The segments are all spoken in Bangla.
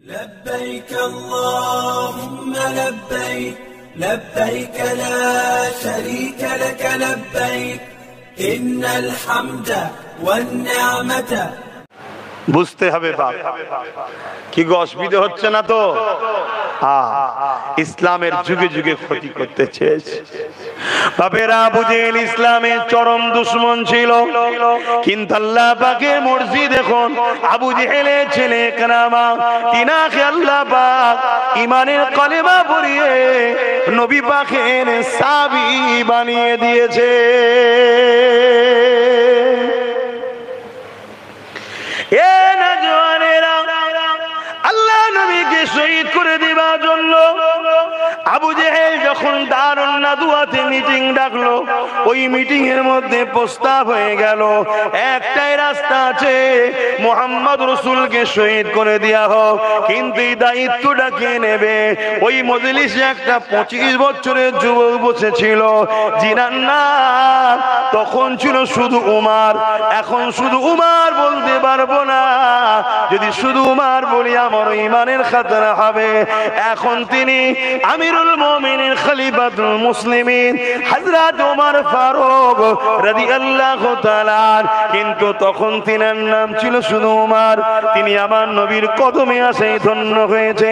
لبيك اللهم لبيك لبيك لا شريك لك لبيك إن الحمد والنعمة বুঝতে হবে বাপ কি গো অসুবিধা হচ্ছে না তো ইসলামের যুগে যুগে ক্ষতি করতে চেয়েছে বাপেরা আবু জেহেল ইসলামের চরম দুশমন ছিল কিন্তু আল্লাহ পাকের মর্জি দেখুন আবু জেহেলের ছেলে ইকরামা তিনাকে আল্লাহ পাক ঈমানের কলেমা পড়িয়ে নবী পাকের সাহাবী বানিয়ে দিয়েছে। আল্লাহ নবীকে শহীদ করে দেওয়ার জন্য আবু জেহেল যখন দারুন নাদওয়াতে মিটিং ডাকলো, ওই মিটিং এর মধ্যে প্রস্তাব হয়ে গেল একটাই রাস্তা আছে, মুহাম্মদ রাসূলকে শহীদ করে দেয়া হোক, কিন্তু এই দায়িত্বটা কে নেবে? ওই মজলিসে একটা 25 বছরের যুবক বসেছিল, জিনার নাম তখন ছিল শুধু উমার। এখন শুধু উমার বলতে পারবো না, যদি শুধু উমার বলি আমার ঈমানের খাতরা হবে। এখন তিনি আমিরুল মুমিনিন খলিফাতুল মুসলিমিন হযরত ওমর ফারুক রাদিয়াল্লাহু তাআলা, কিন্তু তখন তিনার নাম ছিল শুধু উমার। তিনি আমার নবীর কদমে আসে ধন্য হয়েছে।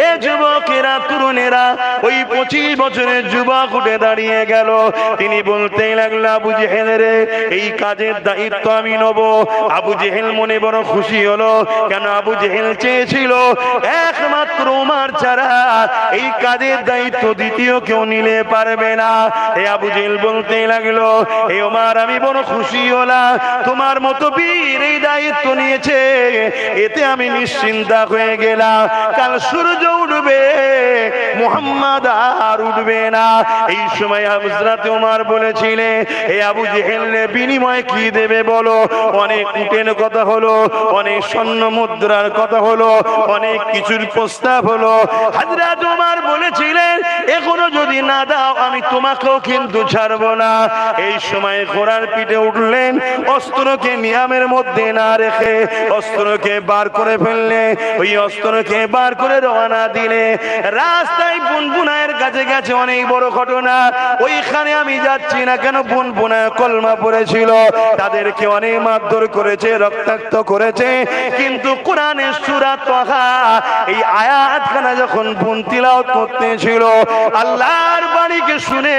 এ যুবকেরা তরুণেরা, ওই 25 বছরের যুবক উঠে দাঁড়িয়ে গেল। তিনি বলতে লাগলো, আবু জেহেল রে, এই কাজের দায়িত্ব আমি নেব। আবু জেহেল মনে বড় খুশি হলো, কেন আবু জেহেল চেয়েছিল একমাত্র উমার ছাড়া এই কাজের দায়িত্ব দ্বিতীয় কেউ নিলে পারবে না। এই আবু জেহেল বলতে লাগলো, এই উমার আমি বড় খুশি হলাম, তোমার মতো বীর এই দায়িত্ব নিয়েছে, এতে আমি নিশ্চিন্তা হয়ে গেলাম। কাল সূর্য উঠবে, মুহাম্মদ আর উঠবে না। এই সময় হযরত ওমর বলেছিলেন, এই আবু জেহেলের বিনিময়ে কি দেবে বলো? অনেক উটের কথা হলো, অনেক স্বর্ণ মুদ্রার কথা হলো, অনেক কিছুর প্রস্তাব হলো। হযরত ওমর বলেছিলেন, এখনো যদি না দাও আমি তোমাকেও কিন্তু ছাড়বো না। এই সময় ঘোড়ার পিঠে উঠলেন, অস্ত্রকে নিয়ামের মধ্যে না রেখে অস্ত্রকে বার করে ফেললে, ওই অস্ত্রকে বার করে রওনা দিলে। রাস্তায় বুনবুনায়ের কাছে গেছে, অনেক বড় ঘটনা। ওইখানে আমি যাচ্ছি না কেন, বুনবুনায় কলমা পড়েছিল, তাদেরকে অনেক মারধর করেছে, রক্তাক্ত করেছে, কিন্তু কোরআনের সূরা তাহা এই আয়াতখানা যখন বুন তিলাওয়াত করতেছিল, আল্লাহর বাণীকে শুনে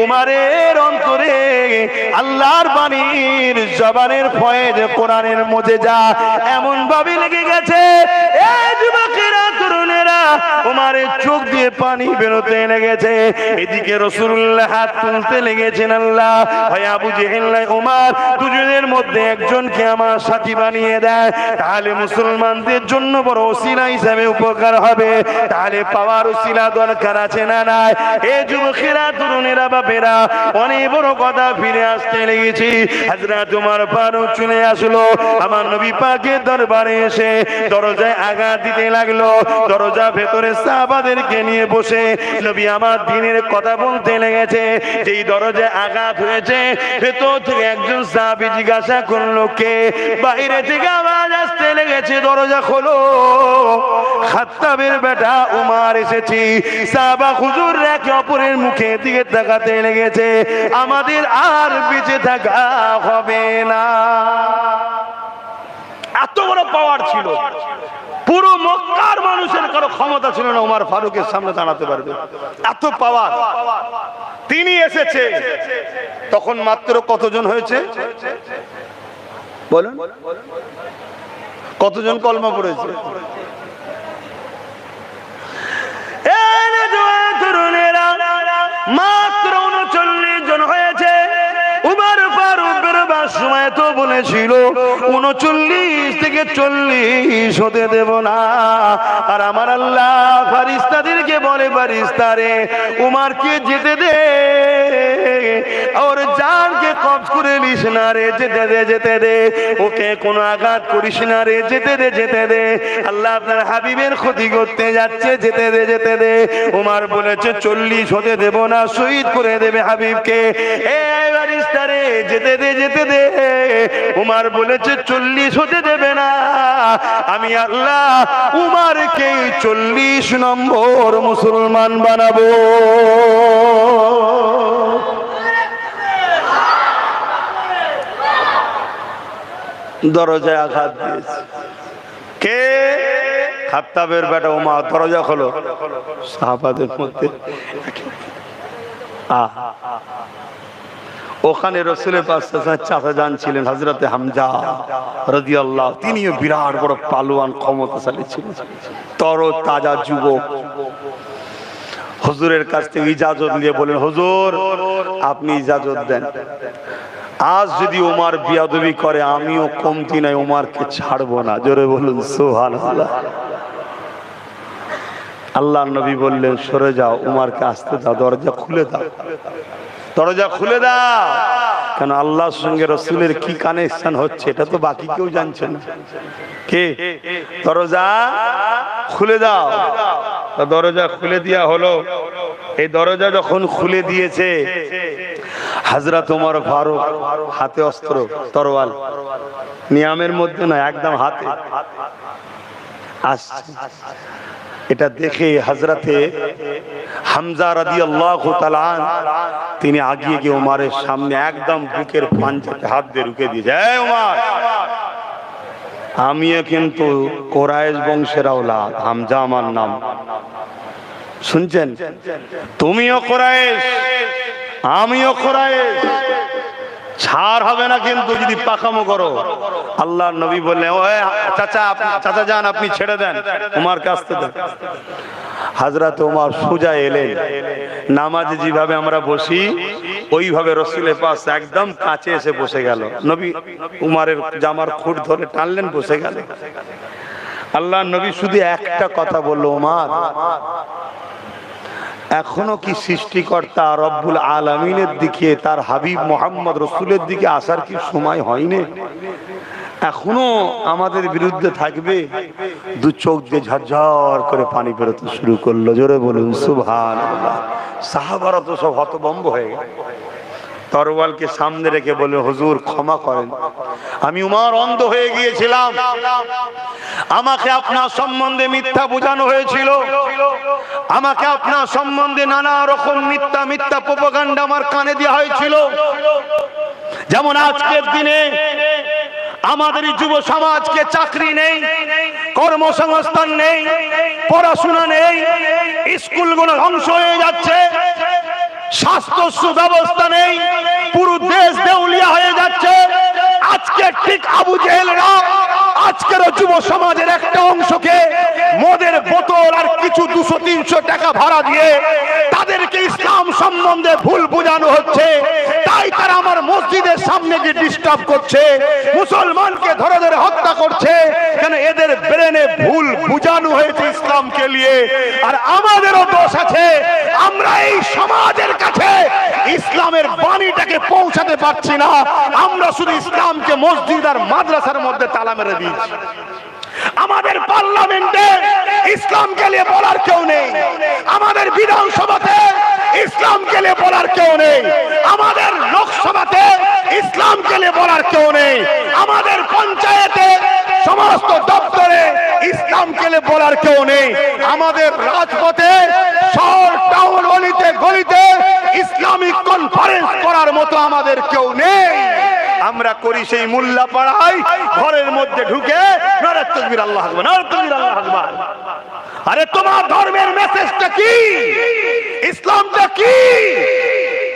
উমারের অন্তরে আল্লাহর বাণীর জবানের ফয়েজ কোরআনের মুজিজা এমন ভাবে লেগে গেছে। এই যুবকেরা তরুণেরা, উমারের চোখ দিয়ে পানি বেরোতে লেগেছে। এদিকে রাসূলুল্লাহ হাত তুলতে লেগেছেন, আল্লাহ হয় আবু জেহেল নাই উমার দুজনের মধ্যে একজনকে আমার সাথী বানিয়ে দেয়, তাহলে মুসলমানদের জন্য বড় ওসিলা হিসেবে উপকার হবে। তাহলে পাওয়ার ওসিলা দরকার আছে না নাই? এই যুবকেরা তরুণেরা বাপেরা অনেক বড় কথা ফিরে আসতে লেগেছি। হযরত ওমর ফারুক চলে আসলো আমার নবী পাকের দরবারে, এসে দরজায় আঘাত দিতে লাগলো। দরজা ভেতরে সাহাবাদেরকে নিয়ে বসে নবী আমার দ্বীনের কথা বলতে লেগেছে। যেই দরজায় আঘাত হয়েছে, ভেতর থেকে একজন সাহাবী জিজ্ঞাসা করলো, কে? বাইরে থেকে আওয়াজ আসতে লেগেছে, দরজা খোলো, খাত্তাবের বেটা উমার এসেছি। সাহাবা হুজুর একে অপরের মুখের দিকে তাকাতে লেগেছে, আমাদের আর বেঁচে থাকা হবে না। এত বড় পাওয়ার ছিল, পুরো মক্কার মানুষের কারো ক্ষমতা ছিল না ওমর ফারুকের সামনে দাঁড়াতে পারবে, এত পাওয়ার। তিনি এসেছে, তখন মাত্র কতজন হয়েছে বলুন? কতজন কলমা পড়েছে? মাত্র 39 জন হয়েছে। উমর ফারুক বেরোবার সময় তো বলেছিল 39 থেকে 40 হতে দেব না। আর আমার আল্লাহ ফারিস্তাদেরকে বলে, ফারিস্তারে উমারকে যেতে দে, ওর জানকে কবজ করে নিস না রে, যেতে দে, যেতে দে, ওকে কোনো আঘাত করিস না রে, যেতে দে, যেতে দে, আল্লাহ আপনার হাবিবের ক্ষতি করতে যাচ্ছে, যেতে দে, যেতে দে। উমার বলেছে 40 হতে দেব না, শহীদ করে দেবে হাবিবকে। এই ফারিস্তারে যেতে দে, যেতে দে। উমার বলেছে 40 হতে দেবে না, আমি আল্লাহ উমারকে 40 নম্বর মুসলমান বানাবো। দরজায় আঘাত দিয়েছে কে? খাত্তাবের বেটা উমার। দরজা খোলো। সাহাবাদের মধ্যে ওখানে রাসূলের পাশে চাচা যান ছিলেন হযরতে হামজা রাদিয়াল্লাহু, তিনিও বিরাট বড় পালোয়ান, ক্ষমতাশালী ছিলেন, তর তাজা যুবক। হুজুরের কাছ থেকে ইজাজত নিয়ে বলেন, হুজুর আপনি ইজাজত দেন, আজ যদি ওমর বিয়াদবি করে আমিও কমতি নাই, ওমরকে ছাড়বো না। জোরে বলুন সুবহানাল্লাহ। আল্লাহর নবী বললেন, সরে যাও, উমারকে আসতে দাও, দরজা খুলে দাও, দরজা খুলে দাও। কেন আল্লাহর সঙ্গে রাসূলের কি কানেকশন হচ্ছে এটা তো বাকি কেউ জানছে না। কে? দরজা খুলে দাও। দরজা খুলে দেয়া হলো। এই দরজা যখন খুলে দিয়েছে, হযরত ওমর ফারুক হাতে অস্ত্র, তরোয়াল, নিয়ামের মধ্যে না, একদম হাতে আসছে। এটা দেখে হযরতে হামজা রাদিয়াল্লাহু তাআলা তিনি আগিয়ে গিয়ে ওমরের সামনে একদম বুকের পাঞ্জাতে হাত দিয়ে রুকে দিয়েছে, এই ওমর, আমিও কিন্তু কুরাইশ বংশের আওলাদ, হামজা আমার নাম, শুনছেন? তুমিও কুরাইশ, আমিও কুরাইশ, ছাড় হবে না কিন্তু যদি পাকামো করো। আল্লাহর নবী বললেন, ও চাচা, চাচা যান, আপনি ছেড়ে দেন, উমারকে আসতে দেন। হযরত ওমর সোজা এলেন, নামাজে যেভাবে আমরা বসি ওইভাবে রাসূলের পাশ একদম কাছে এসে বসে গেল। নবী উমারের জামার খুঁট ধরে টানলেন, বসে গেল। আল্লাহর নবী শুধু একটা কথা বলল, ওমর, এখনো কি সৃষ্টিকর্তা রব্বুল আলামিনের দিকে, তার হাবিব মুহাম্মদ রাসূলের দিকে আসার কি সময় হয়নি? এখনো আমাদের বিরুদ্ধে থাকবে? দু চোখ দিয়ে ঝরঝর করে পানি বেরোতে শুরু করলো। জোরে বলুন সুবহানাল্লাহ। সাহাবারা তো সব হতভম্ব হয়ে গেল। তরওয়ালকে সামনে রেখে বলে, হুজুর ক্ষমা করেন, আমি উমর অন্ধ হয়ে গিয়েছিলাম, আমাকে আপনার সম্বন্ধে মিথ্যা বোঝানো হয়েছিল, আমাকে আপনার সম্বন্ধে নানা রকম মিথ্যা মিথ্যা প্রোপাগান্ডা আমার কানে দেওয়া হয়েছিল। যেমন আজকের দিনে আমাদের যুব সমাজকে চাকরি নেই, কর্মসংস্থান নেই, পড়াশোনা নেই, স্কুলগুলো ধ্বংস হয়ে যাচ্ছে, স্বাস্থ্য সুব্যবস্থা নেই, পুরো দেশ দেউলিয়া হয়ে যাচ্ছে। আজকে ঠিক আবু জেহেলরা আজকের যুব সমাজের একটা অংশকে মদের বোতল আর কিছু 200-300 টাকা ভাড়া দিয়ে তাদেরকে ইসলাম সম্বন্ধে ভুল বোঝানো হচ্ছে। তাই তারা আমার মসজিদের সামনে গিয়ে ডিস্টার্ব করছে, মুসলমানকে ধরে ধরে হত্যা করছে। কেন? এদের ব্রেনে ভুল বোঝানো হয়েছে ইসলামকে নিয়ে। আর আমাদেরও দোষ আছে, আমরা এই সমাজের কাছে ইসলামের বাণীটাকে পৌঁছাতে পারছি না। আমরা শুধু ইসলামকে মসজিদ আর মাদ্রাসার মধ্যে তালা মেরে দিয়েছি। আমাদের পার্লামেন্টে ইসলামকে নিয়ে বলার কেউ নেই, আমাদের বিধানসভাতে ইসলামকে নিয়ে বলার কেউ নেই, আমাদের লোকসভাতে ইসলামকে নিয়ে বলার কেউ নেই, আমাদের পঞ্চায়েতে সমস্ত দপ্তরে ইসলামকে নিয়ে বলার কেউ নেই, আমাদের রাজপথে শহর টাউন গলিতে গলিতে ইসলামিক কনফারেন্স করার মতো আমাদের কেউ নেই। আমরা করি সেই মোল্লা পাড়ায় ঘরের মধ্যে ঢুকে নারে তাকবীর আল্লাহু আকবার, নারে তাকবীর আল্লাহু আকবার। আরে তোমার ধর্মের মেসেজটা কি? ইসলামটা কি?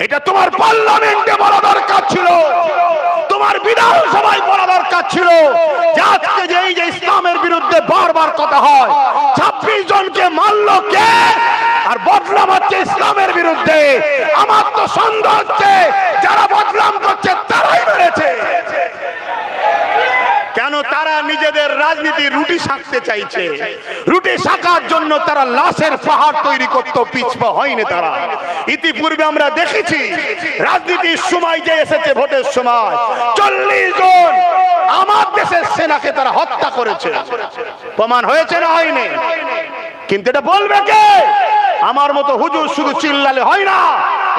এটা তোমার পার্লামেন্টে বলা দরকার ছিল, তোমার বিধানসভায় বলা দরকার ছিল। আজকে যে এই যে ইসলামের বিরুদ্ধে বারবার কথা হয়, 26 জনকে মারলো কে? আর বদনাম হচ্ছে ইসলামের বিরুদ্ধে। আমার তো সন্দেহ হচ্ছে যারা বদনাম করছে তারাই মেরেছে। কেন? তারা নিজেদের রাজনীতি রুটি শাকতে চাইছে, রুটি শাকার জন্য তারা লাশের পাহাড় তৈরি করতে পিছপা হয়নি। তারা ইতিপূর্বে আমরা দেখেছি রাজনীতির সময় যে এসেছে ভোটের সময় 40 জন আমার দেশের সেনাকে তারা হত্যা করেছে। প্রমাণ হয়েছে না হয়নি? কিন্তু এটা বলবে কে? আমার মতো হুজুর শুধু চিল্লালে হয় না,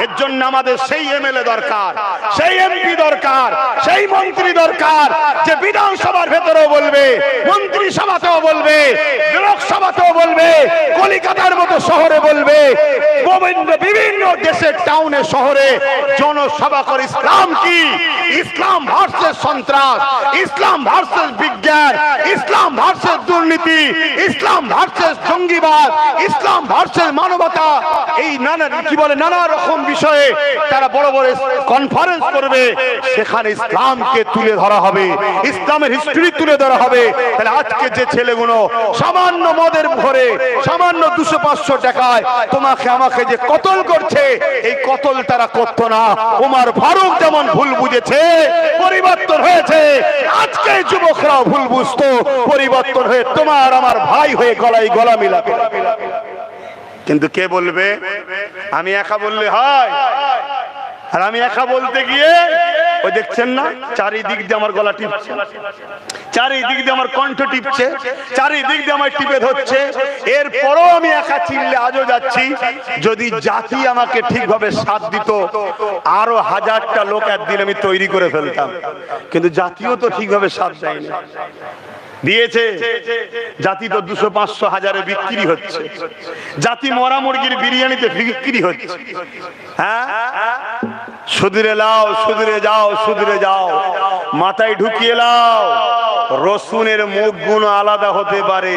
এর জন্য আমাদের সেই এমএলএ দরকার, সেই এমপি দরকার, সেই মন্ত্রী দরকার যে বিধানসভার ভেতরেও বলবে, মন্ত্রিসভাতেও বলবে, লোকসভাতেও বলবে, কলিকাতার মতো শহরে বলবে, বিভিন্ন দেশের টাউনে শহরে জনসভা করে ইসলাম কি, ইসলাম ভার্সেস সন্ত্রাস, ইসলাম ভার্সেস বিজ্ঞান, ইসলাম ভার্সেস দুর্নীতি, ইসলাম ভার্সেস জঙ্গিবাদ, ইসলাম ভার্সেস মানবতা, এই নানা রকম বিষয়ে তারা বড় বড় কনফারেন্স করবে। সেখানে ইসলামকে তুলে ধরা হবে, ইসলামের হিস্ট্রি তুলে ধরা হবে। তাহলে আজকে যে ছেলেগুলো সামান্য মদের ভরে, সামান্য 200-500 টাকায় তোমাকে আমাকে যে কতল করছে, এই কতল তারা করতো না। ওমর ফারুক যেমন ভুল বুঝেছে, পরিবর্তন হয়েছে, আজকে যুবকরাও ভুল বুঝতো, পরিবর্তন হয়ে তোমার আমার ভাই হয়ে গলায় গলা মিলাবে। কিন্তু কে বলবে? আমি একা বললে হয়? আর আমি একা বলতে গিয়ে ওই দেখছেন না, চারিদিক দিয়ে আমার গলা টিপছে, চারিদিক দিয়ে আমার কণ্ঠ টিপছে, চারিদিক দিয়ে আমার টিপে ধরছে। এরপরও আমি একা চিল্লে আজও যাচ্ছি। যদি জাতি আমাকে ঠিকভাবে সাথ দিত, আরো 1000টা লোক একদিন আমি তৈরি করে ফেলতাম। কিন্তু জাতিও তো ঠিকভাবে সাথ দেয়নি। দিয়েছে জাতি তো 200-500 হাজারে বিক্রি হচ্ছে, জাতি মরা মুরগির বিরিয়ানিতে বিক্রি হচ্ছে। হ্যাঁ, সুধরে লাও, সুধরে যাও, সুধরে যাও, মাথায় ঢুকিয়ে লাও। রসুনের মুখ গুণ আলাদা হতে পারে,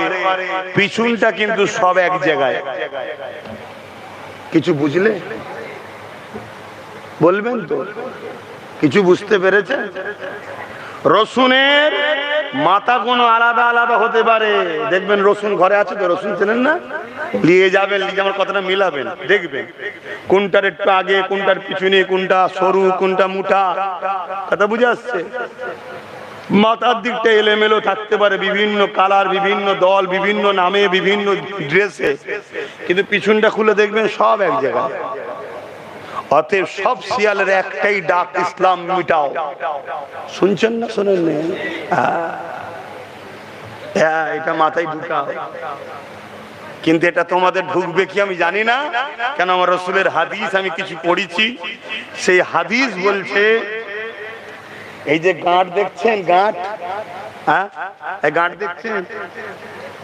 পিছনটা কিন্তু সব এক জায়গায়। কিছু বুঝলে বলবেন তো? কিছু বুঝতে পেরেছে? রসুনের মাথা কোনো আলাদা আলাদা হতে পারে। দেখবেন রসুন ঘরে আছে তো, রসুন চেনেন না, নিয়ে যাবেন, নিয়ে আমার কথাটা মিলাবেন, দেখবেন কোনটার একটু আগে, কোনটার পিছনে, কোনটা সরু, কোনটা মুঠা। কথা বুঝে আসছে? মাথার দিকটা এলোমেলো থাকতে পারে, বিভিন্ন কালার, বিভিন্ন দল, বিভিন্ন নামে, বিভিন্ন ড্রেসে, কিন্তু পিছনটা খুলে দেখবেন সব এক জায়গায়। অতএব সব শিয়ালের একটাই ডাক, ইসলাম মিটাও। শুনছেন না? শোনেন না? হ্যাঁ, এটা মাথায় ঢুকাও। কিন্তু এটা তোমাদের ঢুকবে কি আমি জানি না, কেন আমার রাসূলের হাদিস আমি কিছু পড়েছি। সেই হাদিস বলছে, এই যে গাঁট দেখছেন, গাঁট, হ্যাঁ এই গাঁট দেখছেন,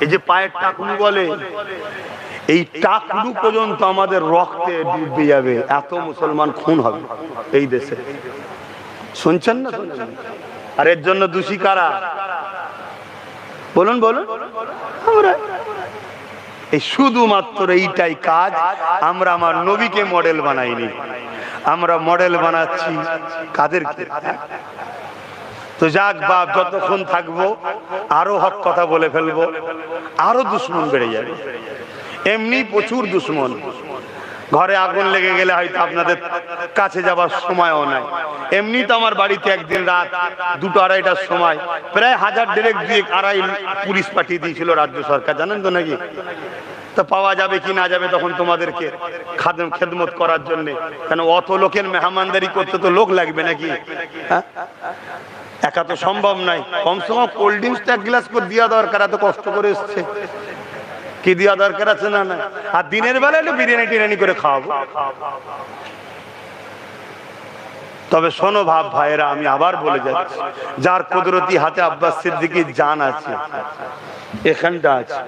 এই যে পায়ের টাকুনি বলে, এই টাকলু পর্যন্ত আমাদের রক্তে ডুবে যাবে, এত মুসলমান খুন হবে এই দেশে। শুনছেন না? আর এর জন্য দোষী কারা? বলুন বলুন। আমরা এই শুধুমাত্র এইটাই কাজ। আমরা আমার নবীকে মডেল বানাইনি, আমরা মডেল বানাচ্ছি কাদেরকে? তো যাক বাপ, যতক্ষণ থাকবো আরো হক কথা বলে ফেলবো, আরো দুশ্মন বেড়ে যাবে। এমনি প্রচুর দুশ্মন। ঘরে আগুন লেগে গেলে হয়তো আপনাদের কাছে যাবার সময়ও নাই। এমনি তো আমার বাড়িতে একদিন রাত 2-2:30টার সময় প্রায় 1000-2,500 পুলিশ পাঠিয়ে দিয়েছিল রাজ্য সরকার, জানেন তো নাকি? তো পাওয়া যাবে কি না যাবে তখন তোমাদেরকে খেদমত করার জন্য, কেন অত লোকের মেহমানদারি করতে তো লোক লাগবে নাকি? হ্যাঁ, একা তো সম্ভব নাই। কমসে কম কোল্ড ড্রিঙ্কসটা 1 গ্লাস করে দেওয়া দরকার, এত কষ্ট করে এসছে, কি দেওয়া দরকার আছে? না না। আর দিনের বেলা একটু বিরিয়ানি টিরিয়ানি করে খাওয়াবো। তবে শোনো ভাব ভাইয়েরা, আমি আবার বলে যাচ্ছি, যার কুদরতি হাতে আব্বাস সিদ্দিকীর জান আছে, এখানটা আছে,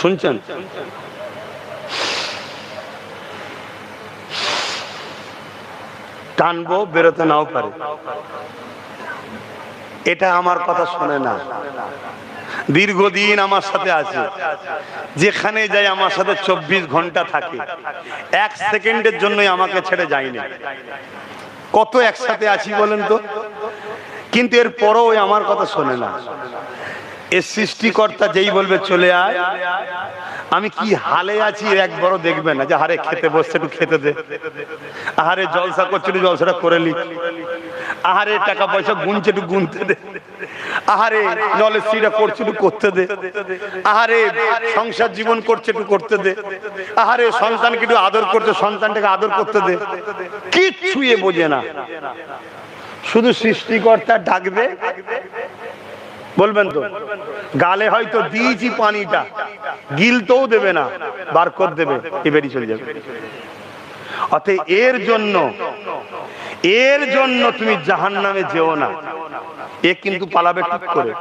শুনছেন? টানবো, বেরোতে নাও পারে। এটা আমার কথা শোনে না, দীর্ঘদিন আমার সাথে আছে, যেখানে যাই আমার সাথে 24 ঘন্টা থাকে, 1 সেকেন্ডের জন্যই আমাকে ছেড়ে যায়নি। কত একসাথে আছি বলেন তো? কিন্তু এর পরও আমার কথা শোনে না। এর সৃষ্টিকর্তা যেই বলবে চলে আয়, আমি কি হালে আছি একবারও দেখবে না যে হারে খেতে বসছে একটু খেতে দে, আহারে জলসা করছে একটু জলসাটা করে লি, আহারে টাকা পয়সা গুনছে একটু গুনতে দে, আহারে নলেজটা করছে একটু করতে দে, আহারে সংসার জীবন করছে একটু করতে দে, আহারে সন্তানকে একটু আদর করছে সন্তানটাকে আদর করতে দে। কিচ্ছুই বোঝে না, শুধু সৃষ্টিকর্তা ডাকবে, বলবেন তো গালে হয়তো দিয়েছি পানিটা, গিলতেও দেবে না, বার করে দেবে, এ বেরিয়ে চলে যাবে। অতএব এর জন্য তুমি জাহান্নামে যেও না। এ কিন্তু পালাবে ঠিক করে,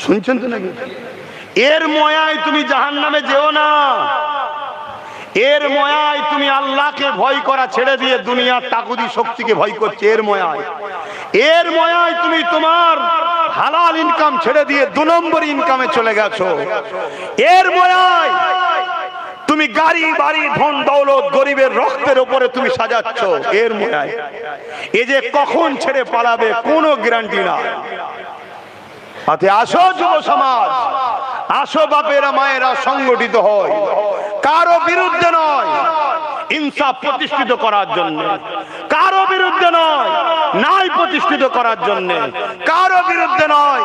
শুনছেন তো নাকি? এর ময়ায় তুমি জাহান্নামে যেও না। এর ময়ায় তুমি আল্লাহকে ভয় করা ছেড়ে দিয়ে দুনিয়ার তাগুদি শক্তিকে ভয় করছো। এর ময়ায় তুমি তোমার হালাল ইনকাম ছেড়ে দিয়ে 2 নম্বর ইনকামে চলে গেছো। এর ময়ায় তুমি গাড়ি বাড়ি ধন দৌলত গরিবের রক্তের উপরে তুমি সাজাচ্ছ। এর ময়ায় এ যে কখন ছেড়ে পালাবে কোনো গ্যারান্টি না। আসো যুব সমাজ, আসো বাপেরা মায়েরা, সংগঠিত হয়, কারো বিরুদ্ধে নয়, ইনসাফ প্রতিষ্ঠিত করার জন্য, কারো বিরুদ্ধে নয়, ন্যায় প্রতিষ্ঠিত করার জন্য, কারো বিরুদ্ধে নয়,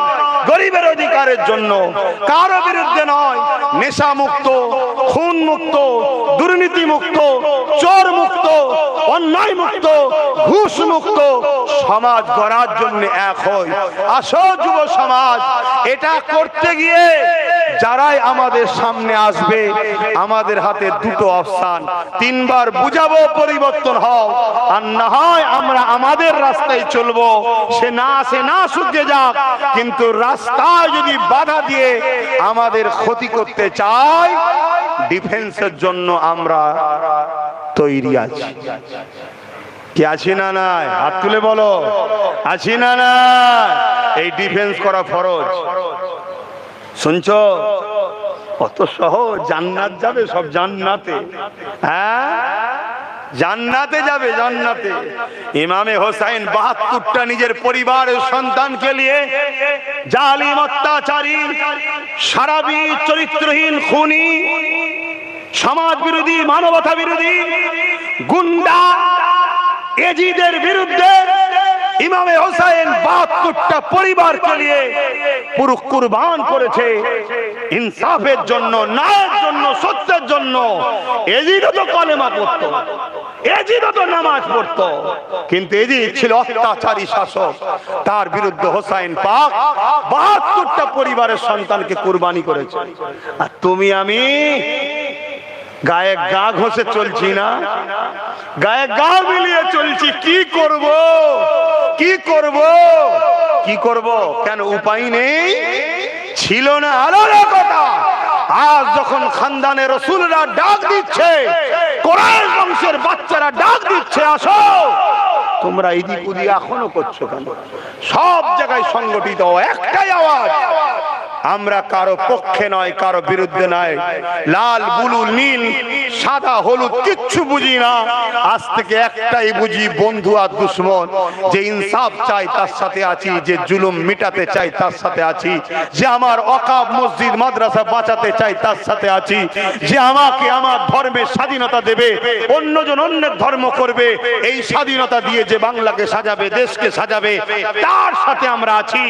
গরিবের অধিকারের জন্য, কারো বিরুদ্ধে নয়, নেশা মুক্ত, খুন মুক্ত, দুর্নীতি মুক্ত, চোর মুক্ত, অন্যায় মুক্ত, ঘুষ মুক্ত সমাজ গড়ার জন্য এক হয়। আসো যুব সমাজ, এটা করতে গিয়ে যারাই আমাদের সামনে আসবে আমাদের হাতে 2টো অপশন, 3 বার বুঝাবো পরিবর্তন হও, আর না হয় আমরা আমাদের রাস্তায় চলবো। সে না শুকিয়ে যাক, কিন্তু রাস্তায় যদি বাধা দিয়ে আমাদের ক্ষতি করতে চায়, ডিফেন্সের জন্য আমরা তৈরি আছি। কি আছি না নাই? হাত তুলে বলো, আছি না নাই? এই ডিফেন্স করা ফরজ। শুনছো? কত সহজ, জান্নাত যাবে সব, জান্নাতে। হ্যাঁ, জান্নাতে যাবে, জান্নাতে। ইমামে হোসেন 72টা নিজের পরিবারের সন্তানকে নিয়ে জালিম, অত্যাচারী, সারাবি, চরিত্রহীন, খুনি, সমাজ বিরোধী, মানবতা বিরোধী, গুন্ডা এজিদের বিরুদ্ধে ইমামে হোসেন 72টা পরিবারকে নিয়ে পুরো কুরবান করেছে ইনসাফের জন্য, ন্যায়ের জন্য, সত্যের জন্য। এজিদও তো কলেমা পড়তো, এজিদও তো নামাজ পড়তো, কিন্তু এজিদ ছিল অত্যাচারী শাসক। তার বিরুদ্ধে হোসেন পাক 72টা পরিবারের সন্তানকে কুরবানি করেছে। আর তুমি আমি গায়ে গা ঘষে চলছি না, গায়ে গা মিলিয়ে চলছি। কি করব, কি করব, কি করব? কেন উপায় নেই? ছিল না আলাদা কথা। আজ যখন খানদানে রাসূলরা ডাক দিচ্ছে, কুরাইশ বংশের বাচ্চারা ডাক দিচ্ছে, আসো, তোমরা এদিক ওদিক এখনো করছো কেন? সব জায়গায় সংগঠিত একটাই আওয়াজ, আমরা কারো পক্ষে নয়, কারো বিরুদ্ধে নয়। লাল, বুলু, নীল, সাদা, হলুদ কিচ্ছু বুঝি না। আজ থেকে একটাই বুঝি, বন্ধু আর দুশ্মন। যে ইনসাফ চাই তার সাথে আছি, যে জুলুম মিটাতে চাই তার সাথে আছি, যে আমার ওয়াকাফ, মসজিদ, মাদ্রাসা বাঁচাতে চাই তার সাথে আছি, যে আমাকে আমার ধর্মের স্বাধীনতা দেবে, অন্যজন অন্যের ধর্ম করবে, এই স্বাধীনতা দিয়ে যে বাংলাকে সাজাবে, দেশকে সাজাবে, তার সাথে আমরা আছি।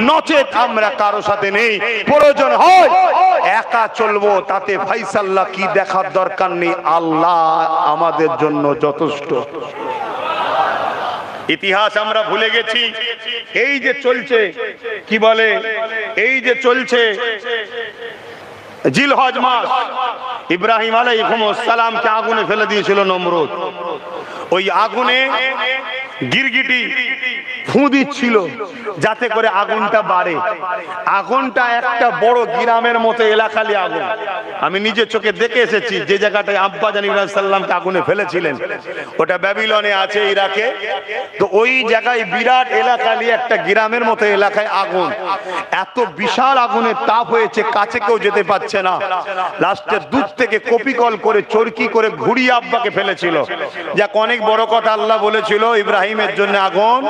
নচেত আমরা কারো সাথে নেই। প্রয়োজন হয় একা চলবো, তাতে ফাইসাল্লাহ কি দেখার দরকার নেই, আল্লাহ আমাদের জন্য যথেষ্ট। ইতিহাস আমরা ভুলে গেছি। এই যে চলছে, কি বলে, এই যে চলছে জিলহজ মাস, ইব্রাহিম আলাইহিস সালামকে আগুনে ফেলে দিয়েছিল নমরুদ। ওই আগুনে গিরগিটি ফু দিচ্ছিল যাতে করে আগুনটা বাড়ে। আগুনটা একটা বড় গ্রামের মতো এলাকালি আগুন। আমি নিজে চোখে দেখে এসেছি যে জায়গাটায় আব্বা জান ইব্রাহিম সাল্লামকে আগুনে ফেলেছিলেন, ওটা ব্যাবিলনে আছে, ইরাকে। তো ওই জায়গায় বিরাট এলাকালি একটা গ্রামের মতো এলাকায় আগুন। এত বিশাল আগুনের তাপ হয়েছে, কাছে কেউ যেতে পারছে না। লাস্টে দূর থেকে কপিকল করে, চরকি করে ঘুরিয়ে আব্বাকে ফেলেছিল। যাক, অনেক বড় কথা আল্লাহ বলেছিল ইব্রাহিমের জন্য আগুন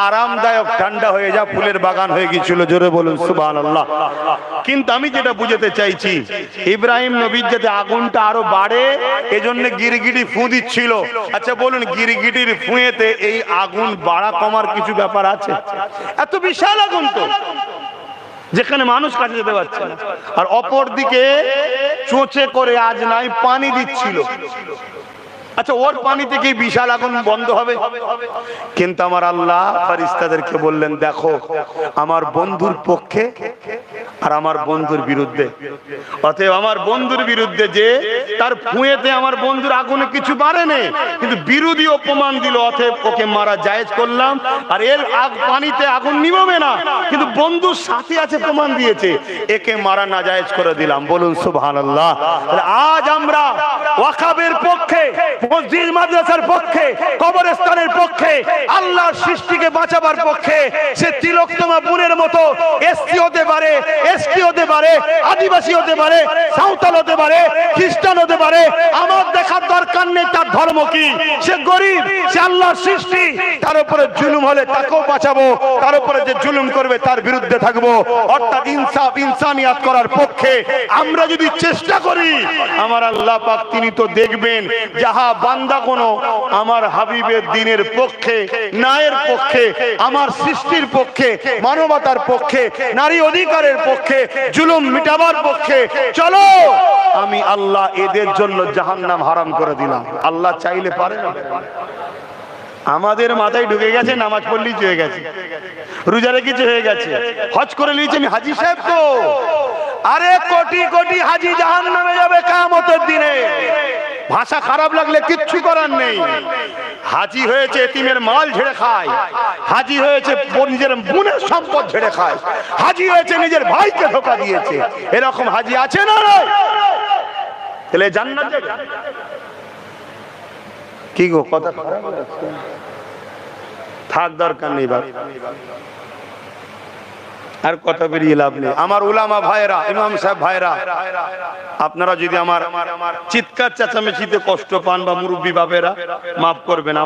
আরামদায়ক, ঠান্ডা হয়ে যা, ফুলের বাগান হয়ে গিয়েছিল। জোরে বলুন সুবহানাল্লাহ। কিন্তু আমি যেটা বুঝাতে চাইছি, ইব্রাহিম নবীর যাতে আগুনটা আরো বাড়ে এজন্য গিরগিটি ফু দিচ্ছিল। আচ্ছা বলুন, গিরগিটির ফুঁয়েতে এই আগুন বাড়া কমার কিছু ব্যাপার আছে? এত বিশাল আগুন তো, যেখানে মানুষ কাছে যেতে পারছে না। আর অপর দিকে চোঁচে করে আজ নাই পানি দিচ্ছিল। আচ্ছা ওর পানি থেকে বিশাল আগুন বন্ধ হবে? কিন্তু আমার আল্লাহ ফেরেশতাদেরকে বললেন, দেখো আমার বন্ধুর পক্ষে আর আমার বন্ধুর বিরুদ্ধে। অতএব আমার বন্ধুর বিরুদ্ধে যে তার ফুঁয়েতে আমার বন্ধুর আগুনে কিছু বাড়েনি, কিন্তু বিরোধী অপমান দিল, অতএব ওকে মারা জায়েজ করলাম। আর এর পানিতে আগুন নিভাবে না, কিন্তু বন্ধুর সাথে আছে প্রমাণ দিয়েছে, একে মারা না জায়েজ করে দিলাম। বলুন সুবহানাল্লাহ। আজ আমরা ওয়াকাবের পক্ষে, মসজিদ মাদ্রাসার পক্ষে, কবরস্থানের পক্ষে, আল্লাহর সৃষ্টিকে বাঁচাবার পক্ষে। সে তিলকতমা বোনের মতো এসসি হতে পারে, এসটি হতে পারে, আদিবাসী হতে পারে, সাঁওতাল হতে পারে, খ্রিস্টান হতে পারে, আমার দেখার দরকার নেই তার ধর্ম কি। সে গরিব, সে আল্লাহর সৃষ্টি, তার উপরে জুলুম হলে তাকেও বাঁচাবো, তার উপরে যে জুলুম করবে তার বিরুদ্ধে থাকবো। অর্থাৎ ইনসাফ, ইনসানিয়াত করার পক্ষে আমরা যদি চেষ্টা করি, আমার আল্লাহ পাক তিনি তো দেখবেন যাহা বান্দা কোনো আমার হাবিবের দ্বীনের পক্ষে, ন্যায়ের পক্ষে, আমার সৃষ্টির পক্ষে, মানবতার পক্ষে, নারী অধিকারের পক্ষে, জুলুম মিটাবার পক্ষে, চলো আমি আল্লাহ এদের জন্য জাহান্নাম হারাম করে দিলাম। আল্লাহ চাইলে পারে না? আমাদের মাথায় ঢুকে গেছে নামাজ পড়লেই হয়ে গেছে, রোজা রেখেছে হয়ে গেছে, হজ করে নিয়েছে আমি হাজী সাহেব। তো আরে কোটি কোটি হাজী জাহান্নামে যাবে কিয়ামতের দিনে। ভাষা খারাপ লাগলে কিচ্ছু করার নেই। হাজী হয়েছে এতিমের মাল ঝেড়ে খায়, হাজী হয়েছে নিজের বোনের সম্পদ ঝেড়ে খায়, হাজী হয়েছে নিজের ভাইকে ধোঁকা দিয়েছে। এরকম হাজী আছে না? তাহলে জান্নাত যাবে কি গো? কথা খারাপ লাগছে, থাক দরকার নেই বাবা, আর কথা বেরিয়ে লাভ নেই। আমার উলামা ভাইরা, ইমাম সাহেব ভাইরা, আপনারা যদি আমার চিৎকার চেঁচামেচিতে কষ্ট পান বা মুরব্বী বাবেরা মাফ করবেন।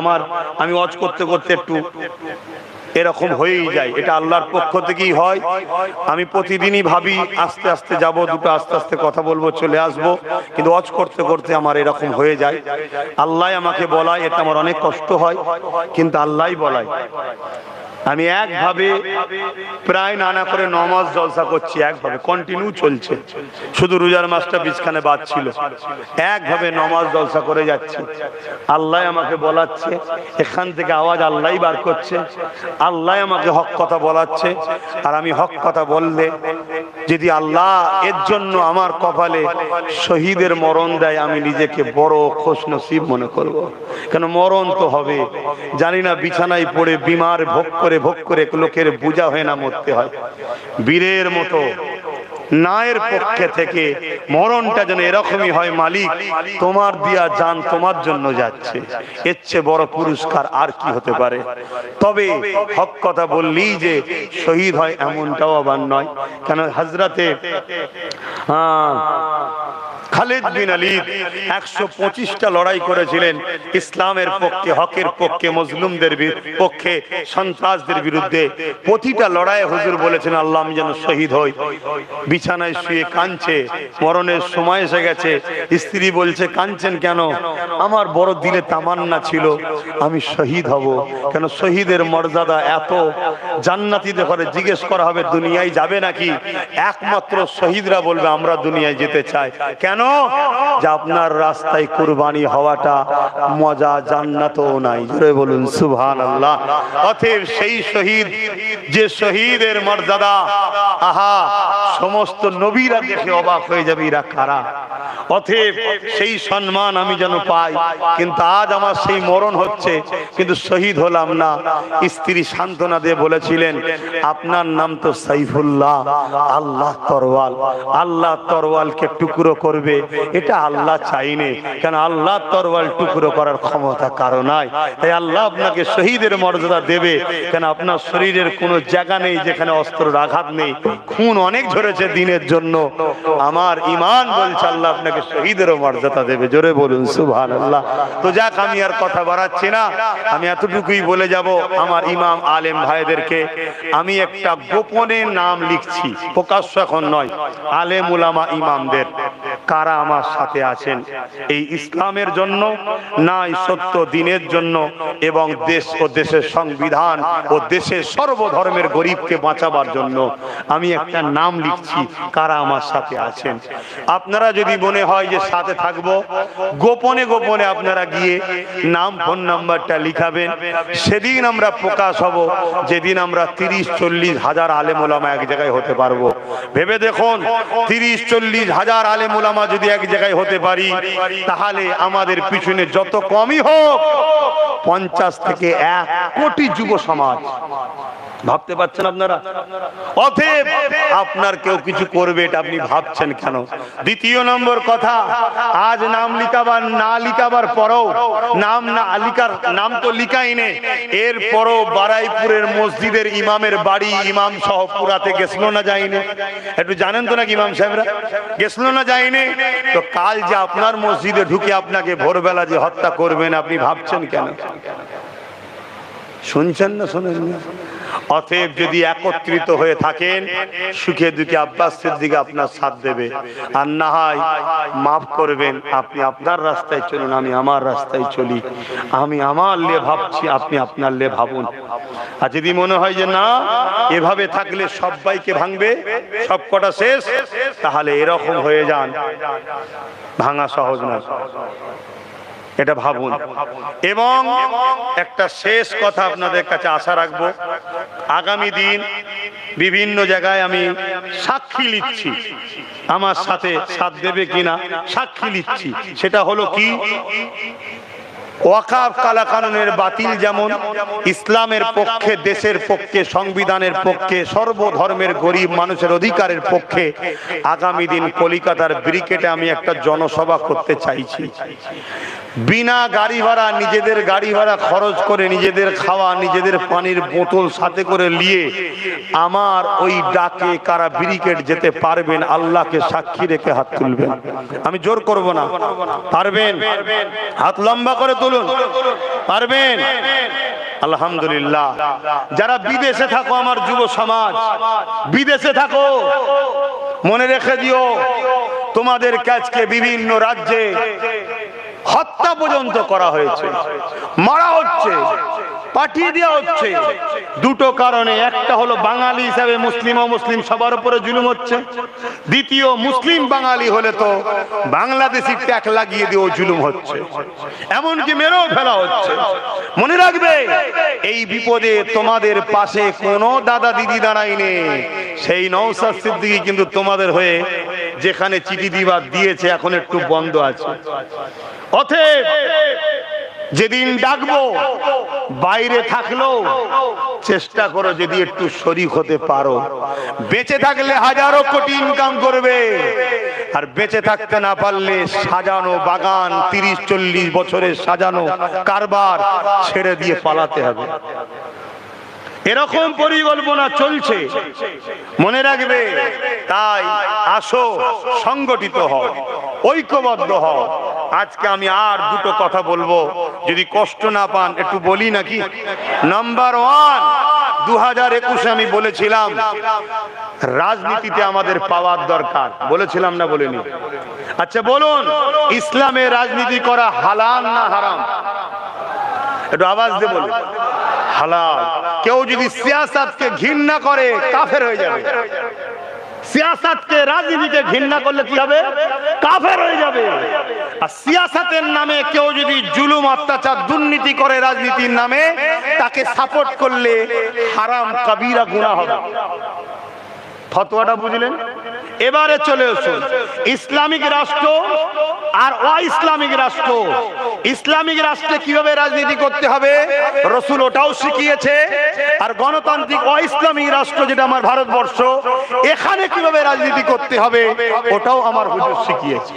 আমি ওয়াজ করতে করতে একটু এরকম হয়েই যায়, এটা আল্লাহর পক্ষ থেকেই হয়। আমি প্রতিদিনই ভাবি আস্তে আস্তে যাব, দুটো আস্তে আস্তে কথা বলবো, চলে আসবো, কিন্তু ওয়াজ করতে করতে আমার এরকম হয়ে যায়। আল্লাহ আমাকে বলায়, এটা আমার অনেক কষ্ট হয়, কিন্তু আল্লাহই বলায়। আমি একভাবে প্রায় নানা করে নমাজ জলসা করছি, একভাবে কন্টিনিউ চলছে, শুধু রোজার মাসটা বিছখানে বাদ ছিল, একভাবে নমাজ জলসা করে যাচ্ছে। আল্লাহ আমাকে বলাচ্ছে, এখান থেকে আওয়াজ আল্লাহই বার করছে, আল্লাহ আমাকে হক কথা বলাচ্ছে। আর আমি হক কথা বললে যদি আল্লাহ এর জন্য আমার কপালে শহীদের মরণ দেয়, আমি নিজেকে বড় খুশনসিব মনে করব। কেন মরণ তো হবে, জানি না বিছানায় পড়ে বিমার ভোগ করে লোকের বোঝা হয়ে না মরতে হয়। বীরের মতো নায়ের পক্ষে থেকে মরণটা যেন এরকমই হয়, মালিক তোমার দিয়া জান তোমার জন্য যাচ্ছে, এর চেয়ে বড় পুরস্কার আর কি হতে পারে। তবে হক কথা বললেই যে শহীদ হয় এমনটাও আবার নয়। কেন হযরতে খালিদ বিন ওয়ালিদ 125টা লড়াই করেছিলেন ইসলামের পক্ষে, হকের পক্ষে, মজলুমদের পক্ষে, সন্ত্রাসদের বিরুদ্ধে। প্রতিটা লড়াইয়ে হুজুর বলেছেন আল্লাহ আমি যেন শহীদ হই। বিছানায় শুয়ে কাঁদছে, মরণের সময় এসে গেছে। স্ত্রী বলছে কাঁদছেন কেন? আমার বড় দিলে তামান্না ছিল আমি শহীদ হব। কেন শহীদের মর্যাদা এত, জান্নাতীদের ঘরে জিজ্ঞেস করা হবে দুনিয়ায় যাবে নাকি, একমাত্র শহীদরা বলবে আমরা দুনিয়ায় যেতে চাই। কেন? যে আপনার রাস্তায় কুরবানি হওয়াটা মজা জান্নাতও নাই। জোরে বলুন সুবহানাল্লাহ। অতএব সেই শহীদ, যে শহীদের মর্যাদা আহা সমস্ত নবীরা দেখে অবাক হয়ে যাবে এরা কারা। অতএব সেই সম্মান আমি যেন পাই, কিন্তু আজ আমার সেই মরণ হচ্ছে কিন্তু শহীদ হলাম না। স্ত্রী সান্ত্বনা দিয়ে বলেছিলেন আপনার নাম তো সাইফুল্লাহ, আল্লাহ তরওয়াল, আল্লাহ তরওয়ালকে টুকরো করবে এটা আল্লাহ চাইনি। কেন আল্লাহ তরওয়াল টুকরো করার ক্ষমতা কারো নাই, তাই আল্লাহ আপনাকে শহীদের মর্যাদা দেবে। কেন আপনার শরীরের কোনো জায়গা নেই যেখানে অস্ত্রের আঘাত নেই, খুন অনেক ঝরেছে দিনের জন্য। আমার ঈমান বলছে আল্লাহ আপনাকে শহীদেরও মর্যাদা দেবে। জোরে বলুন সুবহানাল্লাহ। তো যাক আমি আর কথা বাড়াচ্ছি না, আমি এতটুকুই বলে যাব আমার ইমাম আলেম ভাইদেরকে আমি একটা গোপনে নাম লিখছি, প্রকাশ্য এখন নয়, আলেম উলামা ইমামদের কারা আমার সাথে আছেন এই ইসলামের জন্য, না এই সত্য দিনের জন্য এবং দেশ ও দেশের সংবিধান ও দেশের সর্বধর্মের গরিবকে বাঁচাবার জন্য। আমি একটা নাম লিখছি, কারা আমার সাথে আছেন। আপনারা যদি মনে হয় যে সাথে থাকবো, গোপনে গোপনে আপনারা গিয়ে নাম ফোন নাম্বারটা লিখাবেন। সেদিন আমরা প্রকাশ হব, যেদিন আমরা 30-40 হাজার আলেম ওলামা এক জায়গায় হতে পারবো। ভেবে দেখুন, 30-40 হাজার আলেম ওলামা যদি এক জায়গায় হতে পারি, তাহলে আমাদের পিছনে যত কমই হোক 50 থেকে 1 কোটি যুব সমাজ। ভাবতে পারছেন আপনারা? অতএব আপনার কেউ কিছু করবে এটা আপনি ভাবছেন কেন? দ্বিতীয় নম্বর কথা, আজ নাম লিখাবার না লিখাবার পরও, নাম তো লিখাই নেই, এর পরও বারাইপুরের মসজিদের ইমামের বাড়ি ইমাম সহ পুরাতে গেছিল না যায়নি? একটু জানেন তো নাকি ইমাম সাহেবরা গেছিল না যায়নি? তো কাল যে আপনার মসজিদে ঢুকে আপনাকে ভোরবেলা যে হত্যা করবেন, আপনি ভাবছেন কেন? শুনছেন না শোনেন না? অতএব যদি একত্রিত হয়ে থাকেন, সুখে দুঃখে আব্বাস সিদ্দিকী আপনার সাথ দেবে, আর না হয় মাফ করবেন, আপনি আপনার রাস্তায় চলুন, আমি আমার রাস্তায় চলি। আমি আমার লে ভাবছি, আপনি আপনার লে ভাবুন। আর যদি মনে হয় যে না, এভাবে থাকলে সবাইকে ভাঙবে, সব কটা শেষ, তাহলে এরকম হয়ে যান, ভাঙা সহজ না, এটা ভাবুন। এবং একটা শেষ কথা আপনাদের কাছে আশা রাখবো, আগামী দিন বিভিন্ন জায়গায় আমি সাক্ষী লিখছি, আমার সাথে সাথ দেবে কিনা সাক্ষী লিখছি। সেটা হলো কি, ওয়াকাফ কালা কানুনের বাতিল যেমন ইসলামের পক্ষে, দেশের পক্ষে, সংবিধানের পক্ষে, সর্বধর্মের গরিব মানুষের অধিকারের পক্ষে, আগামী দিন কলিকাতার ব্রিকেটে আমি একটা জনসভা করতে চাইছি। বিনা গাড়ি ভাড়া, নিজেদের গাড়ি ভাড়া খরচ করে, নিজেদের খাওয়া, নিজেদের পানির বোতল সাথে করে নিয়ে আমার ওই ডাকে কারা ব্রিকেট যেতে পারবেন, আল্লাহকে সাক্ষী রেখে হাত তুলবেন। আমি জোর করব না, পারবেন? হাত লম্বা করে তুলুন, পারবেন? আলহামদুলিল্লাহ। যারা বিদেশে থাকো আমার যুব সমাজ, বিদেশে থাকো, মনে রেখে দিও, তোমাদের কাছে বিভিন্ন রাজ্যে হত্যা পর্যন্ত করা হয়েছে, মারা হচ্ছে, পাঠিয়ে দেওয়া হচ্ছে। দুটো কারণে, একটা হলো বাঙালি হিসাবে মুসলিম ও মুসলিম সবার উপরে জুলুম হচ্ছে, দ্বিতীয় মুসলিম বাঙালি হলে তো বাংলাদেশি ট্যাগ লাগিয়ে দিয়েও জুলুম হচ্ছে, এমনকি মেরেও ফেলা হচ্ছে। মনে রাখবে, এই বিপদে তোমাদের পাশে কোনো দাদা দিদি দাঁড়ায়নি। সেই নওশাদ সিদ্দিকী কিন্তু তোমাদের হয়ে যেখানে চিঠি দিবার দিয়েছে, এখন একটু বন্ধ আছে। অতএব যেদিন ডাকবো, বাইরে থাকলেও চেষ্টা করো যদি একটু শরীক হতে পারো। বেঁচে থাকলে হাজারো কোটি ইনকাম করবে, আর বেঁচে থাকতে না পারলে সাজানো বাগান, 30-40 বছরের সাজানো কারবার ছেড়ে দিয়ে পালাতে হবে। এরকম পরিকল্পনা চলছে, মনে রাখবে। তাই আসো, সংগঠিত হও, ঐক্যবদ্ধ হও। আজকে আমি আর দুটো কথা বলবো, যদি কষ্ট না পান একটু বলি নাকি। নাম্বার 1, 2021 আমি বলেছিলাম রাজনীতিতে আমাদের পাওয়ার দরকার, বলেছিলাম না বলিনি? আচ্ছা বলুন, ইসলামে রাজনীতি করা হালাল না হারাম? একটু আওয়াজ দিয়ে বলুন। হালাল। কেউ যদি সিয়াসাতকে ঘৃণা করে কাফের হয়ে যাবে। সিয়াসাতকে, রাজনীতিকে ঘৃণা করলে কি হবে? কাফের হয়ে যাবে। আর সিয়াসাতের নামে কেউ যদি জুলুম, অত্যাচার, দুর্নীতি করে রাজনীতির নামে, তাকে সাপোর্ট করলে হারাম কবিরা গুনাহ হবে। ফতোয়াটা বুঝলেন? এবারে চলে আসুন ইসলামিক রাষ্ট্র আর অ-ইসলামিক রাষ্ট্র। ইসলামিক রাষ্ট্রে কিভাবে রাজনীতি করতে হবে রাসূল ওটাও শিখিয়েছে, আর গণতান্ত্রিক অ-ইসলামিক রাষ্ট্র যেটা আমার ভারতবর্ষ, এখানে কিভাবে রাজনীতি করতে হবে ওটাও আমার হুজুর শিখিয়েছে।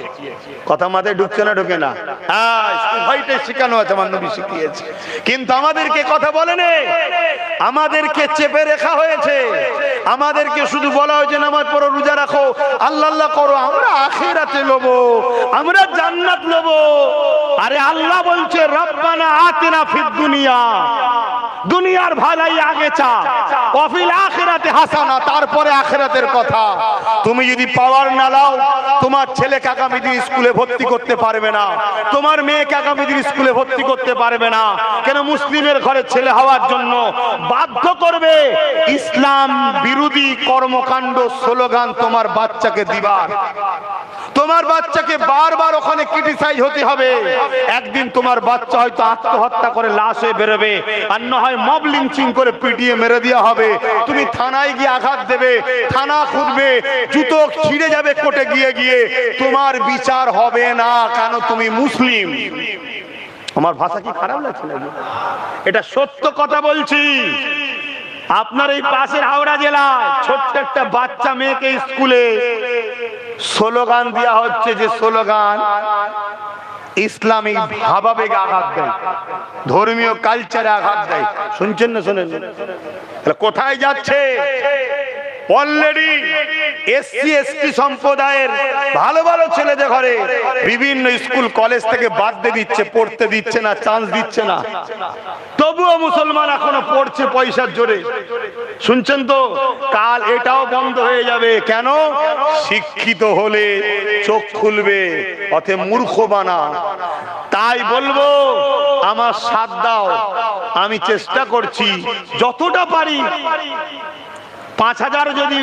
কথা মাথায় ঢুকছে না? ঢোকে না? হ্যাঁ, উভয়টাই শেখানো আছে, আমার নবী শিখিয়েছে। কিন্তু আমাদেরকে কথা বলেনি, আমাদেরকে চেপে রাখা হয়েছে। আমাদেরকে শুধু বলা হয়েছে নামাজ পড়ো, রোজা রাখো, আল্লাহ আল্লাহ করো, আমরা আখিরাতে লবো, আমরা জান্নাত লবো। আরে আল্লাহ বলছে রব্বানা আতিনা ফিদ দুনিয়া দুনিয়ার ভালাই আগে চা, ওয়াফিল আখিরাতে হাসানা, তারপরে আখিরাতের কথা। তুমি যদি পাওয়ার না লাও, তোমার ছেলেকে আগামী দিন স্কুলে ভর্তি করতে পারবে না, তোমার মেয়েকে আগামী দিন স্কুলে ভর্তি করতে পারবে না। কেন? মুসলিমের ঘরে ছেলে হওয়ার জন্য বাধ্য করবে ইসলাম বিরোধী কর্মকাণ্ড স্লোগান তোমার বাচ্চাকে দিবার। তোমার বাচ্চাকে বারবার ওখানে ক্রিটিসাইজ হতে হবে। একদিন তোমার বাচ্চা হয়তো আত্মহত্যা করে লাশ হয়ে বেরোবে, আর না হয় মব লিঞ্চিং করে পিটিয়ে মেরে দেওয়া হবে। তুমি থানায় গিয়ে আঘাত দেবে, থানা খুঁজবে, জুতো ছিঁড়ে যাবে কোর্টে গিয়ে গিয়ে, তোমার বিচার হবে না। কেন? তুমি মুসলিম। আমার ভাষা কি খারাপ লাগছে নাকি? এটা সত্য কথা বলছি। আপনার এই পাশের হাওড়া জেলায় ছোট্ট একটা বাচ্চা মেয়েকে স্কুলে স্লোগান দেওয়া হচ্ছে, যে স্লোগান ইসলামিক ভাবাবেগে আঘাত দেয়, ধর্মীয় কালচারে আঘাত দেয়। শুনছেন না? শোনেন? কোথায় যাচ্ছে? অলরেডি এসসি এসটি সম্প্রদায়ের ভালো ভালো ছেলেদের ঘরে বিভিন্ন স্কুল কলেজ থেকে বাদ দিয়ে দিচ্ছে, পড়তে দিচ্ছে না, চান্স দিচ্ছে না। তবুও মুসলমান এখনো পড়ছে পয়সার জোরে। শুনছেন তো? কাল এটাও বন্ধ হয়ে যাবে। কেন? শিক্ষিত হলে চোখ খুলবে, অতএব মূর্খ বানা। তাই বলবো, আমার সাথ দাও, আমি চেষ্টা করছি যতটা পারি। 5,000 যদি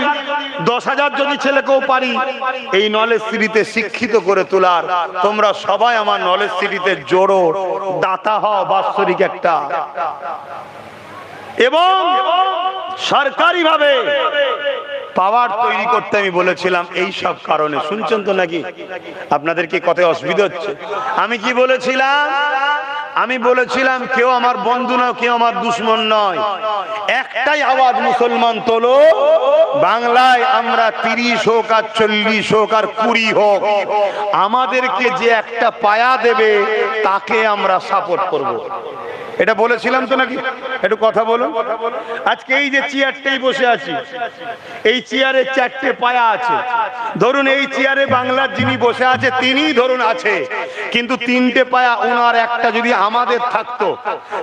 10,000 যদি ছেলেকেও পারি এই নলেজ সিটিতে শিক্ষিত করে তোলার, তোমরা সবাই আমার নলেজ সিটিতে জোড়ো, দাতা হও বাৎসরিক একটা। এবং সরকারি ভাবে পাওয়ার তৈরি করতে আমি বলেছিলাম এই সব কারণে। শুনছেন তো নাকি? আপনাদের কি কথায় অসুবিধা হচ্ছে? আমি কি বলেছিলাম? আমি বলেছিলাম কেউ আমার বন্ধু নয়, কেউ আমার দুশ্মন নয়। একটাই আওয়াজ মুসলমান তোলো, বাংলায় আমরা 30 হোক আর 40 হোক আর 20 হোক, আমাদেরকে যে একটা পায়া দেবে তাকে আমরা সাপোর্ট করব। এটা বলেছিলাম তো নাকি? একটু কথা বলুন। আজকে এই যে চেয়ারটাই বসে আছি, এই চেয়ারে 4টে পায়া আছে। ধরুন এই চেয়ারে বাংলার যিনি বসে আছে তিনি ধরুন আছে, কিন্তু 3টে পায়া ওনার, একটা যদি আমাদের থাকতো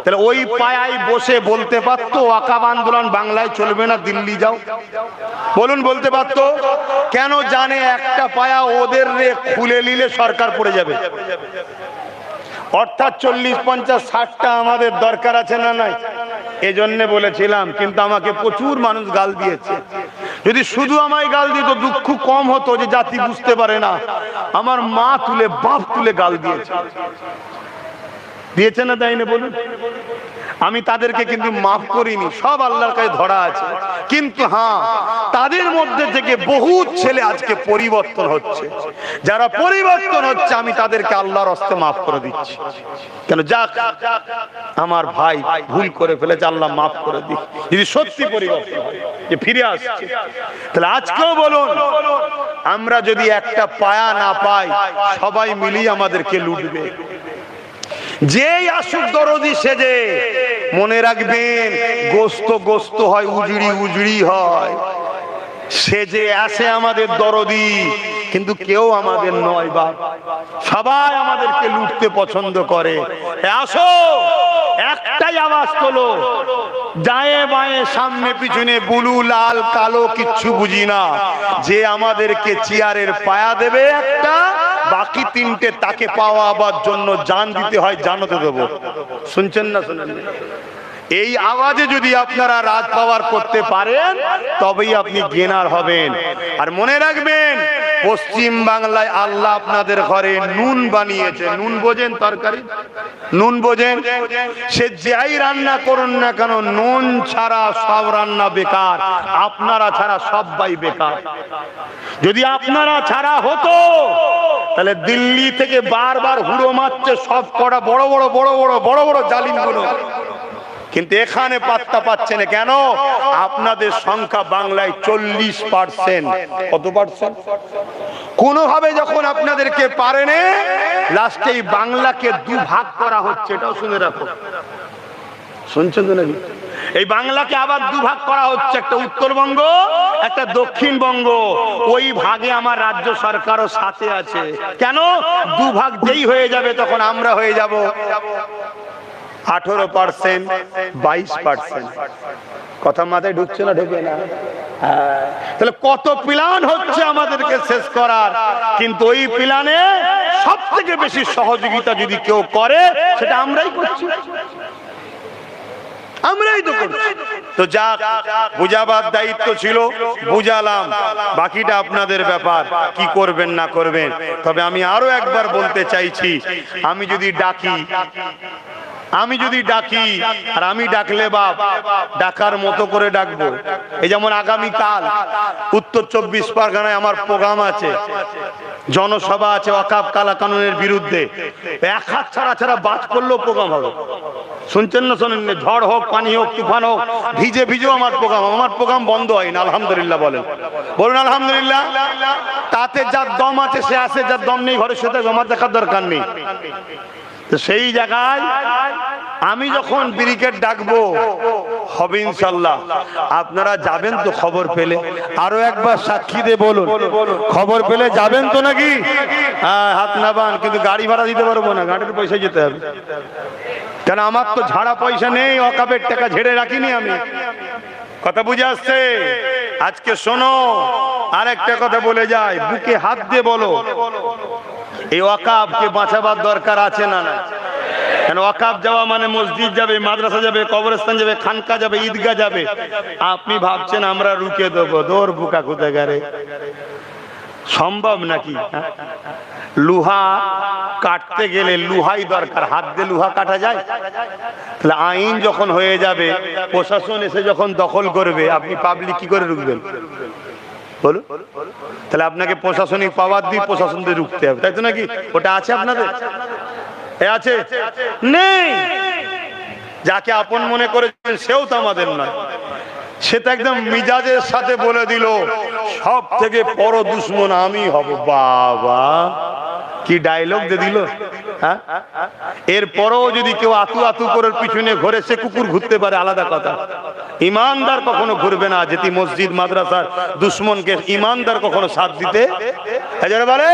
তাহলে ওই পায়ায় বসে বলতে পারতো ওয়াকাব আন্দোলন বাংলায় চলবে না, দিল্লি যাও। বলুন, বলতে পারতো? কেন? জানে একটা পায়া ওদের খুলে নিলে সরকার পড়ে যাবে। অর্থাৎ 40, 50, 60টা আমাদের দরকার আছে না নাই? এজন্য বলেছিলাম। কিন্তু আমাকে প্রচুর মানুষ গাল দিয়েছে। যদি শুধু আমায় গাল দিত দুঃখ কম হতো, যে জাতি বুঝতে পারে না। আমার মা তুলে, বাপ তুলে গাল দিয়েছে। দিয়েছে না, দেয়নি? বলুন। আমি তাদেরকে কিন্তু মাফ করিনি, সব আল্লাহর কাছে ধরা আছে। কিন্তু হ্যাঁ, তাদের মধ্যে থেকে বহু ছেলে আজকে পরিবর্তন হচ্ছে। যারা পরিবর্তন হচ্ছে আমি তাদেরকে আল্লাহর হস্তে মাফ করে দিচ্ছি। কেন? যাক, আমার ভাই ভুল করে ফেলেছে, আল্লাহ মাফ করে দিই। যদি সত্যি পরিবর্তন হয়, যে ফিরে আসছে, তাহলে আজকেও বলুন, আমরা যদি একটা পায়া না পাই, সবাই মিলিয়ে আমাদেরকে লুটবে। যেই আসুক দরদি সেজে, মনে রাখবেন গোস্ত গোস্ত হয়, উজড়ি উজড়ি হয়। সেজে আসে আমাদের দরদি, কিন্তু কেউ আমাদের নয়। বা সবাই আমাদেরকে লুটতে পছন্দ করে। আসো, একটাই আওয়াজ তোলো, ডায়ে বাঁয়ে সামনে পিছনে বুলু লাল কালো কিচ্ছু বুঝি না, যে আমাদেরকে চেয়ারের পায়া দেবে একটা, বাকি 3টে তাকে পাওয়াবার জন্য জান দিতে হয়, জানতে দেবো। শুনছেন না? শুনেন? এই আওয়াজে যদি আপনারা রাজ পাওয়ার করতে পারেন তবেই আপনি গেনার হবেন। আর মনে রাখবেন, পশ্চিম বাংলায় আল্লাহ আপনাদের ঘরে নুন বানিয়েছে। নুন বোঝেন? তরকারি নুন বোঝেন? সে যাই রান্না করুন না কেন, নুন ছাড়া সব রান্না বেকার। আপনারা ছাড়া সবাই বেকার। যদি আপনারা ছাড়া হতো তাহলে দিল্লি থেকে বারবার হুড়ো মারছে সব কটা বড় বড় বড় বড় বড় বড় জালিমগুলো। কিন্তু এখানে পাত্তা পাচ্ছে না। কেন? আপনাদের সংখ্যা বাংলায় 40%। কত পার্সেন্ট? কোনোভাবে যখন আপনাদেরকে পারেনে, লাস্টে এই বাংলাকে 2 ভাগ করা হচ্ছে। এটাও শুনে রাখো। শুনছেন তো নাকি? এই বাংলাকে আবার 2 ভাগ করা হচ্ছে, একটা উত্তরবঙ্গ, একটা দক্ষিণবঙ্গ। ওই ভাগে আমার রাজ্য সরকারও সাথে আছে। কেন? 2 ভাগ যেই হয়ে যাবে তখন আমরা হয়ে যাব 18%, 22%। কথা মাথায় ঢুকছে না, ঢুকে না? তাহলে কত প্ল্যান হচ্ছে আমাদেরকে শেষ করার, কিন্তু ওই প্ল্যানে সব থেকে বেশি সহযোগিতা যদি কেউ করে সেটা আমরাই করছি, আমরাই তো করছি। তো যা বুঝাবার দায়িত্ব ছিল বুঝালাম, বাকিটা আপনাদের ব্যাপার, কি করবেন না করবেন। তবে আমি আরো একবার বলতে চাইছি, আমি যদি ডাকি আর আমি ডাকলে বাপ ডাকার মতো করে ডাকবো। এই যেমন আগামীকাল উত্তর 24 পরগনায় আমার প্রোগ্রাম আছে, জনসভা আছে ওয়াকফ কালা কানুনের বিরুদ্ধে। এক হাত ছাড়া ছাড়া বাজ করলেও প্রোগ্রাম হবে। শুনছেন না শোনেন? ঝড় হোক, পানি হোক, তুফান হোক, ভিজে ভিজেও আমার প্রোগ্রাম বন্ধ হয় না। আলহামদুলিল্লাহ বলেন, বলুন আলহামদুলিল্লাহ। তাতে যার দম আছে সে আসে, যার দম নেই ঘরে শুতে আমার দেখার দরকার নেই। তো সেই জায়গায় আমি যখন ব্রিগেড ডাকবো হবে ইনশাল্লাহ। আপনারা যাবেন তো খবর পেলে? আরো একবার সাক্ষী দিয়ে বলুন, খবর পেলে যাবেন তো নাকি? হ্যাঁ, হাত নাবান। কিন্তু গাড়ি ভাড়া দিতে পারবো না, গাড়ির পয়সা যেতে হবে। কেন? আমার তো ঝাড়া পয়সা নেই, ওয়াকফের টাকা ঝেড়ে রাখিনি আমি। কথা বুঝে আসছে? আজকে শোনো, আরেকটা কথা বলে যায়, বুকে হাত দিয়ে বলো, এই ওয়াকফকে বাঁচাবার দরকার আছে না? না। কেন? ওয়াকফ যাওয়া মানে মসজিদ যাবে, মাদ্রাসা যাবে, কবরস্থান যাবে, খানকা যাবে, ঈদগাহ যাবে। আপনি ভাবছেন আমরা রুকে দেবো? দৌড় বুকা কোথায় গারে, সম্ভব নাকি? লোহা কাটতে গেলে লোহাই দরকার, হাত দিয়ে লোহা কাটা যায়? তাহলে আইন যখন হয়ে যাবে, প্রশাসন এসে যখন দখল করবে, আপনি পাবলিক কি করে রুখবেন বলুন? তাহলে আপনাকে প্রশাসনিক পাওয়ার দিয়ে প্রশাসন দিয়ে রুখতে হবে, তাই তো নাকি? ওটা আছে আপনাদের? আছে? নেই। যাকে আপন মনে করেছেন সেও তো আমাদের নয়। সে তো একদম মিজাজের সাথে বলে দিল সব থেকে বড় দুশ্মন আমি হব। বাবা, কি ডায়লগ দিয়ে দিল! হ্যাঁ, এরপরও যদি কেউ আতু আতু করে পিছনে ঘুরে, সে কুকুর ঘুরতে পারে, আলাদা কথা। ইমানদার কখনো ঘুরবে না। যেটি মসজিদ মাদ্রাসার দুশ্মনকে ইমানদার কখনো সাথ দিতে বলে।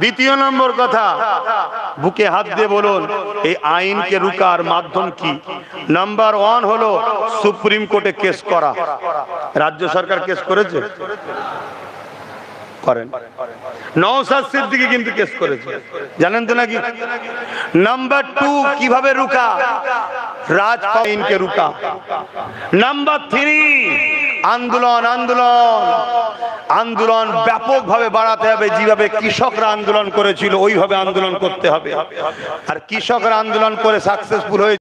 দ্বিতীয় নম্বর কথা, বুকে হাত দিয়ে বলুন, এই আইনকে রুকার মাধ্যম কি? নাম্বার 1 হলো সুপ্রিম কোর্টে কেস করা। রাজ্য সরকার কেস করেছে, করেন। নওশাদ সিদ্দিকী কিন্তু কেস করেছে, জানেন তো নাকি? নাম্বার 2 কিভাবে রুকা? রাজপাইনকে রুকা। নাম্বার 3 আন্দোলন ব্যাপকভাবে বাড়াতে হবে। যেভাবে কৃষকরা আন্দোলন করেছিল ওইভাবে আন্দোলন করতে হবে। আর কৃষকরা আন্দোলন করে সাকসেসফুল হয়ে